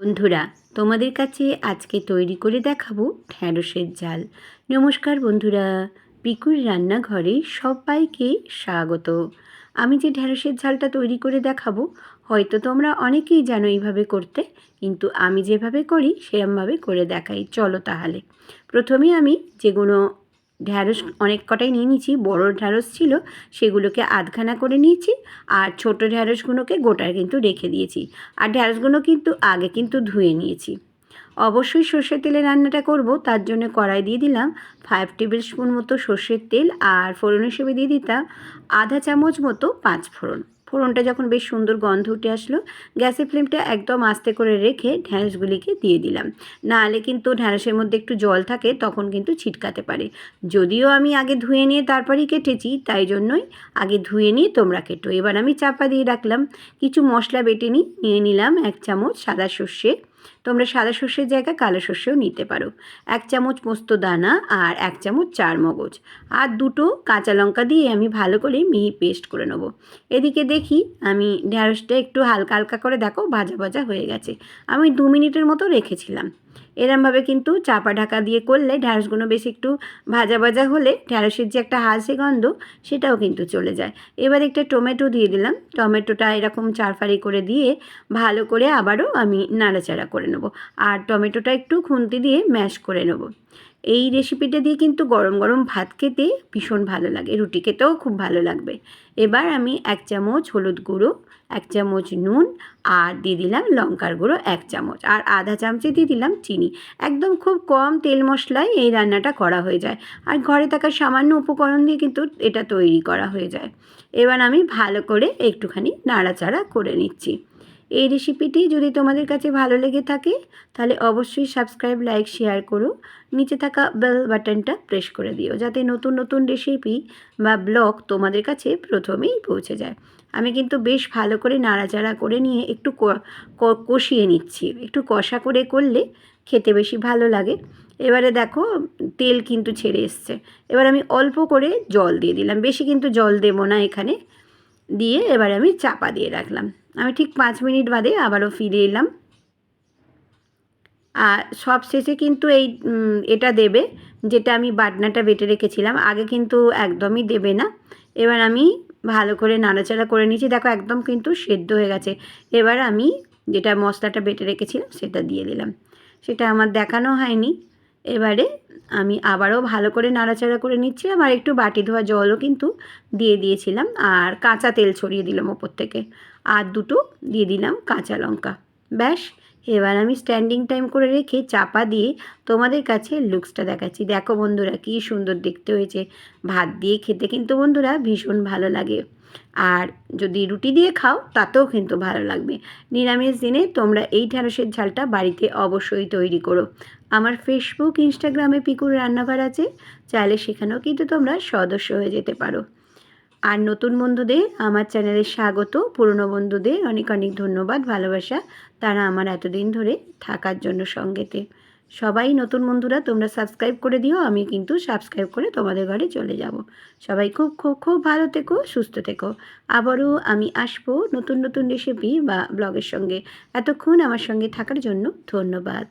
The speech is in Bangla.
বন্ধুরা, তোমাদের কাছে আজকে তৈরি করে দেখাবো ঢ্যাঁড়সের ঝাল। নমস্কার বন্ধুরা, পিকুর রান্নাঘরে সবাইকে স্বাগত। আমি যে ঢ্যাঁড়সের ঝালটা তৈরি করে দেখাবো, হয়তো তোমরা অনেকেই জানো এইভাবে করতে, কিন্তু আমি যেভাবে করি সেরমভাবে করে দেখাই। চলো তাহলে। প্রথমে আমি যেগুলো ঢ্যাঁড়স অনেক কটাই নিয়ে নিয়েছি, বড় ঢ্যাঁড়স ছিল সেগুলোকে আধখানা করে নিয়েছি, আর ছোট ঢ্যাঁড়সগুলোকে গোটা কিন্তু রেখে দিয়েছি। আর ঢ্যাঁড়সগুলো কিন্তু আগে কিন্তু ধুয়ে নিয়েছি। অবশ্যই সর্ষের তেলে রান্নাটা করব, তার জন্য কড়াই দিয়ে দিলাম 5 টেবিল স্পুন মতো সর্ষের তেল, আর ফোড়ন হিসেবে দিয়ে দিতাম আধা চামচ মতো 5 ফোড়ন। ফোড়নটা যখন বেশ সুন্দর গন্ধ উঠে আসলো, গ্যাসের ফ্লেমটা একদম আস্তে করে রেখে ঢ্যাঁড়সগুলিকে দিয়ে দিলাম। নাহলে কিন্তু ঢ্যাঁড়সের মধ্যে একটু জল থাকে, তখন কিন্তু ছিটকাতে পারে। যদিও আমি আগে ধুয়ে নিয়ে তারপরেই কেটেছি, তাই জন্যই আগে ধুয়ে নিয়ে তোমরা কেটো। এবার আমি চাপা দিয়ে রাখলাম। কিছু মশলা বেটে নিয়ে নিলাম 1 চামচ সাদা সর্ষে, তোমরা সাদা সর্ষের জায়গায় কালো সর্ষেও নিতে পারো। 1 চামচ পোস্ত দানা আর 1 চামচ চারমগজ, আর 2টো কাঁচা লঙ্কা দিয়ে আমি ভালো করে মিহি পেস্ট করে নেব। এদিকে দেখি আমি ঢ্যাঁড়সটা একটু হালকা হালকা করে দেখো ভাজা ভাজা হয়ে গেছে। আমি 2 মিনিটের মতো রেখেছিলাম। এরমভাবে কিন্তু চাপা ঢাকা দিয়ে করলে ঢ্যাঁড়সগুলো বেশ একটু ভাজা ভাজা হলে ঢ্যাঁড়সের যে একটা হালসে গন্ধ সেটাও কিন্তু চলে যায়। এবার একটা টমেটো দিয়ে দিলাম। টমেটোটা এরকম 4 ফালি করে দিয়ে ভালো করে আবারও আমি নাড়াচাড়া করে নেব, আর টমেটোটা একটু খুন্তি দিয়ে ম্যাশ করে নেব। এই রেসিপিটা দিয়ে কিন্তু গরম গরম ভাত খেতে ভীষণ ভালো লাগে, রুটি খেতেও খুব ভালো লাগবে। এবার আমি 1 চামচ হলুদ গুঁড়ো, 1 চামচ নুন, আর দিয়ে দিলাম লঙ্কার গুঁড়ো 1 চামচ, আর আধা চামচে দিয়ে দিলাম চিনি। একদম খুব কম তেল মশলায় এই রান্নাটা করা হয়ে যায়, আর ঘরে থাকা সামান্য উপকরণ দিয়ে কিন্তু এটা তৈরি করা হয়ে যায়। এবার আমি ভালো করে একটুখানি নাড়াচাড়া করে নিচ্ছি। এই রেসিপিটি যদি তোমাদের কাছে ভালো লেগে থাকে, তাহলে অবশ্যই সাবস্ক্রাইব, লাইক, শেয়ার করো। নিচে থাকা বেল বাটনটা প্রেস করে দিও, যাতে নতুন নতুন রেসিপি বা ব্লগ তোমাদের কাছে প্রথমেই পৌঁছে যায়। আমি কিন্তু বেশ ভালো করে নাড়াচাড়া করে নিয়ে একটু কষিয়ে নিচ্ছি। একটু কষা করে করলে খেতে বেশি ভালো লাগে। এবারে দেখো তেল কিন্তু ছেড়ে এসছে। এবার আমি অল্প করে জল দিয়ে দিলাম, বেশি কিন্তু জল দেবো না এখানে। দিয়ে এবার আমি চাপা দিয়ে রাখলাম। আমি ঠিক 5 মিনিট বাদে আবারও ফিরে এলাম। আর সব শেষে কিন্তু এটা দেবে, যেটা আমি বাটনাটা বেটে রেখেছিলাম, আগে কিন্তু একদমই দেবে না। এবার আমি ভালো করে নাড়াচাড়া করে নিয়েছি, দেখো একদম কিন্তু সেদ্ধ হয়ে গেছে। এবার আমি যেটা মশলাটা বেটে রেখেছিলাম সেটা দিয়ে দিলাম, সেটা আমার দেখানো হয়নি। এবারে আমি আবারও ভালো করে নাড়াচাড়া করে নিচ্ছিলাম, আর একটু বাটি ধোয়া জলও কিন্তু দিয়ে দিয়েছিলাম, আর কাঁচা তেল ছড়িয়ে দিলাম ওপর থেকে, আর 2টো দিয়ে দিলাম কাঁচা লঙ্কা। ব্যাস, এবার আমি স্ট্যান্ডিং টাইম করে রেখে চাপা দিয়ে তোমাদের কাছে লুকসটা দেখাচ্ছি। দেখো বন্ধুরা, কী সুন্দর দেখতে হয়েছে। ভাত দিয়ে খেতে কিন্তু বন্ধুরা ভীষণ ভালো লাগে, আর যদি রুটি দিয়ে খাও তাতেও কিন্তু ভালো লাগবে। নিরামিষ দিনে তোমরা এই ঢ্যাঁড়সের ঝালটা বাড়িতে অবশ্যই তৈরি করো। আমার ফেসবুক, ইনস্টাগ্রামে পিকুর রান্নাঘর আছে, চাইলে সেখানেও কিন্তু তোমরা সদস্য হয়ে যেতে পারো। আর নতুন বন্ধুদের আমার চ্যানেলে স্বাগত, পুরনো বন্ধুদের অনেক অনেক ধন্যবাদ, ভালোবাসা, তারা আমার এতদিন ধরে থাকার জন্য সঙ্গেতে। সবাই নতুন বন্ধুরা তোমরা সাবস্ক্রাইব করে দিও, আমি কিন্তু সাবস্ক্রাইব করে তোমাদের ঘরে চলে যাব। সবাই খুব খুব খুব ভালো থেকো, সুস্থ থেকো। আবারও আমি আসবো নতুন নতুন রেসিপি বা ব্লগের সঙ্গে। এতক্ষণ আমার সঙ্গে থাকার জন্য ধন্যবাদ।